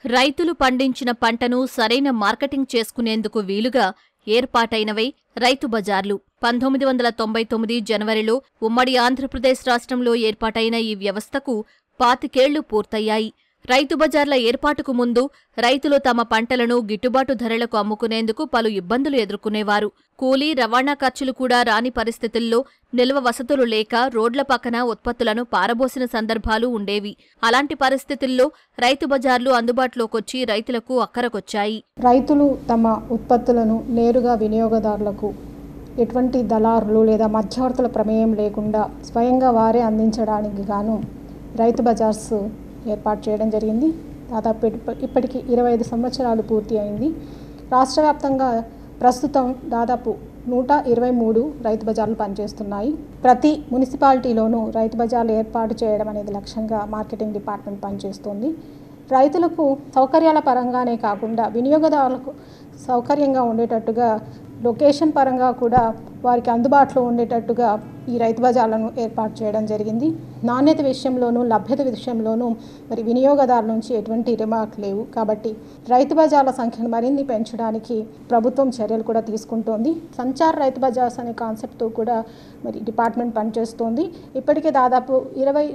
రైతులు పండించిన పంటను సరైన మార్కెటింగ్ చేసుకునేందుకు వీలుగా ఏర్పాటైనవే రైతు బజార్లు. 1999 జనవరిలో ఉమ్మడి ఆంధ్రప్రదేశ్ రాష్ట్రంలో ఏర్పాటైన ఈ వ్యవస్థకు 25 ఏళ్లు పూర్తయ్యాయి. రైతు బజార్ల ఏర్పాటుకు ముందు రైతులు తమ పంటలను గిట్టుబాటు ధరలకు అమ్ముకునేందుకు పలు ఇబ్బందులు ఎదుర్కొనేవారు. కూలీ, రవాణా ఖర్చులు కూడా రాని పరిస్థితుల్లో నిల్వ వసతులు లేక రోడ్ల పక్కన ఉత్పత్తులను పారబోసిన సందర్భాలు ఉండేవి. అలాంటి పరిస్థితుల్లో రైతు బజార్లు అందుబాటులోకొచ్చి రైతులకు అక్కరకొచ్చాయి. రైతులు తమ ఉత్పత్తులను నేరుగా వినియోగదారులకు ఎటువంటి దళారులు లేదా మధ్యవర్తుల ప్రమేయం లేకుండా స్వయంగా వారే అందించడానికి గాను రైతు బజార్స్ ఏర్పాటు చేయడం జరిగింది. దాదాపు ఇప్పటికి 25 సంవత్సరాలు పూర్తి అయింది. రాష్ట్ర వ్యాప్తంగా ప్రస్తుతం దాదాపు 123 రైతు బజార్లు పనిచేస్తున్నాయి. ప్రతి మున్సిపాలిటీలోనూ రైతు బజార్లు ఏర్పాటు చేయడం అనేది లక్ష్యంగా మార్కెటింగ్ డిపార్ట్మెంట్ పనిచేస్తుంది. రైతులకు సౌకర్యాల పరంగానే కాకుండా వినియోగదారులకు సౌకర్యంగా ఉండేటట్టుగా లొకేషన్ పరంగా కూడా వారికి అందుబాటులో ఉండేటట్టుగా ఈ రైతు బజార్లను ఏర్పాటు చేయడం జరిగింది. నాణ్యత విషయంలోనూ లభ్యత విషయంలోనూ మరి వినియోగదారుల నుంచి ఎటువంటి రిమార్క్ లేవు. కాబట్టి రైతు బజార్ల సంఖ్యను మరిన్ని పెంచడానికి ప్రభుత్వం చర్యలు కూడా తీసుకుంటోంది. సంచార్ రైతు బజార్స్ అనే కాన్సెప్ట్తో కూడా మరి డిపార్ట్మెంట్ పనిచేస్తోంది. ఇప్పటికే దాదాపు 20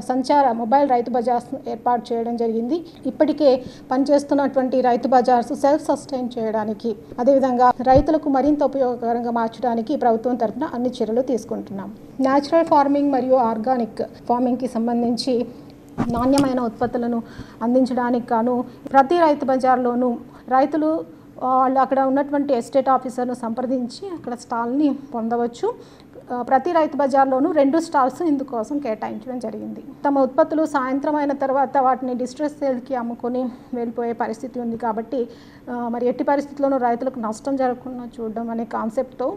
సంచార మొబైల్ రైతు బజార్స్ ఏర్పాటు చేయడం జరిగింది. ఇప్పటికే పనిచేస్తున్నటువంటి రైతు బజార్స్ సెల్ఫ్ సస్టైన్ చేయడానికి, అదేవిధంగా రైతులకు మరింత ఉపయోగకరంగా మార్చడానికి ప్రభుత్వం తరఫున అన్ని చర్యలు తీసుకుంటున్నాం. న్యాచురల్ ఫార్మింగ్ మరియు ఆర్గానిక్ ఫార్మింగ్కి సంబంధించి నాణ్యమైన ఉత్పత్తులను అందించడానికి గాను ప్రతి రైతు బజార్లోనూ రైతులు వాళ్ళు అక్కడ ఉన్నటువంటి ఎస్టేట్ ఆఫీసర్ను సంప్రదించి అక్కడ స్టాల్ని పొందవచ్చు. ప్రతి రైతు బజార్లోనూ 2 స్టాల్స్ ఇందుకోసం కేటాయించడం జరిగింది. తమ ఉత్పత్తులు సాయంత్రం అయిన తర్వాత వాటిని డిస్ట్రెస్ సేల్కి అమ్ముకొని వెళ్ళిపోయే పరిస్థితి ఉంది. కాబట్టి మరి ఎట్టి పరిస్థితుల్లోనూ రైతులకు నష్టం జరగకుండా చూడడం అనే కాన్సెప్ట్తో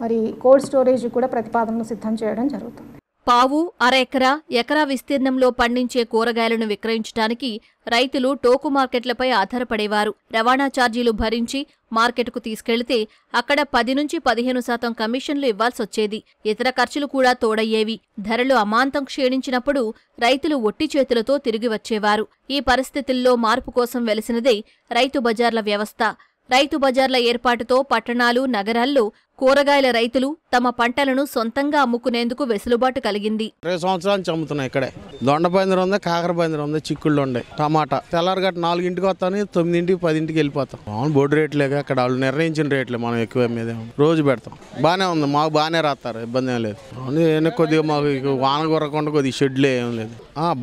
మరి కోల్డ్ స్టోరేజ్ కూడా ప్రతిపాదనలు సిద్ధం చేయడం జరుగుతుంది. పావు, అర ఎకరా, ఎకరా విస్తీర్ణంలో పండించే కూరగాయలను విక్రయించడానికి రైతులు టోకు మార్కెట్లపై ఆధారపడేవారు. రవాణా ఛార్జీలు భరించి మార్కెట్కు తీసుకెళ్తే అక్కడ 10 నుంచి 15% కమిషన్లు ఇవ్వాల్సొచ్చేది. ఇతర ఖర్చులు కూడా తోడయ్యేవి. ధరలు అమాంతం క్షీణించినప్పుడు రైతులు ఒట్టి చేతులతో తిరిగి వచ్చేవారు. ఈ పరిస్థితుల్లో మార్పు కోసం వెలిసినదే రైతు బజార్ల వ్యవస్థ. రైతు బజార్ల ఏర్పాటుతో పట్టణాలు, నగరాల్లో కూరగాయల రైతులు తమ పంటలను సొంతంగా అమ్ముకునేందుకు వెసులుబాటు కలిగింది. 20 సంవత్సరాల నుంచి అమ్ముతున్నాయి. ఇక్కడే దొండ బందిరం ఉంది, కాకర బందిరం ఉంది, చిక్కుళ్ళు ఉండే, టమాటా. తెల్లారగట్ట 4ంటికి వస్తాను, 9ంటికి 10ంటికి వెళ్ళిపోతాం. అవును, బోర్డు రేట్లేగా అక్కడ వాళ్ళు నిర్ణయించిన రేట్లే, మనం ఎక్కువ మీద రోజు పెడతాం. బాగానే ఉంది, మాకు బాగానే రాస్తారు, ఇబ్బంది ఏం లేదు. అవును, కొద్దిగా మాకు వాన కురకుండా కొద్దిగా షెడ్లే ఏం లేదు.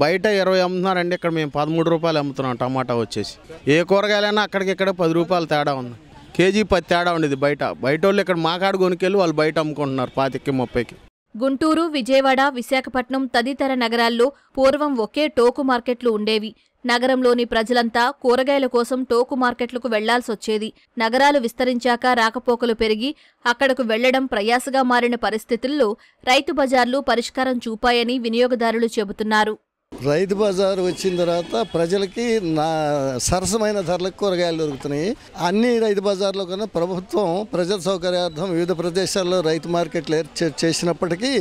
బయట 20 అమ్ముతున్నారండి, ఇక్కడ మేము 13 రూపాయలు అమ్ముతున్నాం. టమాటా వచ్చేసి ఏ కూరగాయలైనా అక్కడికి ఇక్కడ 10 రూపాయలు తేడా ఉంది. కేజీ 10 తేడా ఉండేది బయట. వాళ్ళు ఇక్కడ మాకాడు కొనుకెళ్ళి వాళ్ళు బయట అమ్ముకుంటున్నారు 25కి 30కి. గుంటూరు, విజయవాడ, విశాఖపట్నం తదితర నగరాల్లో పూర్వం ఒకే టోకు మార్కెట్లు ఉండేవి. నగరంలోని ప్రజలంతా కూరగాయల కోసం టోకు మార్కెట్లకు వెళ్లాల్సొచ్చేది. నగరాలు విస్తరించాక రాకపోకలు పెరిగి అక్కడకు వెళ్లడం ప్రయాసగా మారిన పరిస్థితుల్లో రైతు బజార్లు పరిష్కారం చూపాయని వినియోగదారులు చెబుతున్నారు. రైతు బజార్ వచ్చిన తర్వాత ప్రజలకి సరసమైన ధరలకు కూరగాయలు దొరుకుతున్నాయి. అన్ని రైతు బజార్లో కన్నా ప్రభుత్వం ప్రజల సౌకర్యార్థం వివిధ ప్రదేశాల్లో రైతు మార్కెట్లు చేసినప్పటికీ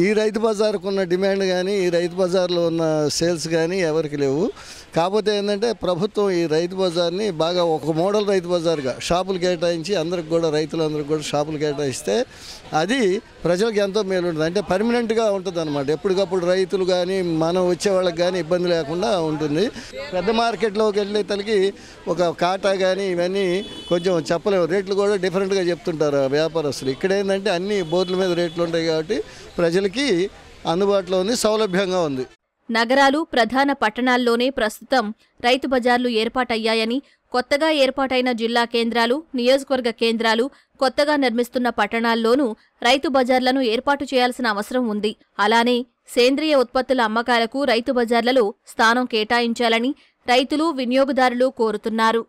ఈ రైతు బజార్కు ఉన్న డిమాండ్ కానీ ఈ రైతు బజార్లో ఉన్న సేల్స్ కానీ ఎవరికి లేవు. కాకపోతే ఏంటంటే ప్రభుత్వం ఈ రైతు బజార్ని బాగా ఒక మోడల్ రైతు బజార్గా షాపులు కేటాయించి అందరికి కూడా రైతులందరికీ కూడా షాపులు కేటాయిస్తే అది ప్రజలకు ఎంతో మేలు ఉంటుంది. అంటే పర్మనెంట్గా ఉంటుంది అన్నమాట. ఎప్పటికప్పుడు రైతులు కానీ మనం వచ్చే వాళ్ళకి కానీ ఇబ్బంది లేకుండా ఉంటుంది. పెద్ద మార్కెట్లోకి వెళ్ళే తలకి ఒక కాటా కానీ ఇవన్నీ కొంచెం చెప్పలేము, రేట్లు కూడా డిఫరెంట్గా చెప్తుంటారు వ్యాపారస్తులు. ఇక్కడ ఏంటంటే అన్ని బోర్డుల మీద రేట్లు ఉంటాయి కాబట్టి ప్రజలకి అందుబాటులో ఉంది, సౌలభ్యంగా ఉంది. నగరాలు, ప్రధాన పట్టణాల్లోనే ప్రస్తుతం రైతు బజార్లు ఏర్పాటయ్యాయని, కొత్తగా ఏర్పాటైన జిల్లా కేంద్రాలు, నియోజకవర్గ కేంద్రాలు, కొత్తగా నిర్మిస్తున్న పట్టణాల్లోనూ రైతు బజార్లను ఏర్పాటు చేయాల్సిన అవసరం ఉంది. అలానే సేంద్రియ ఉత్పత్తుల అమ్మకాలకు రైతు బజార్లలో స్థానం కేటాయించాలని రైతులు, వినియోగదారులు కోరుతున్నారు.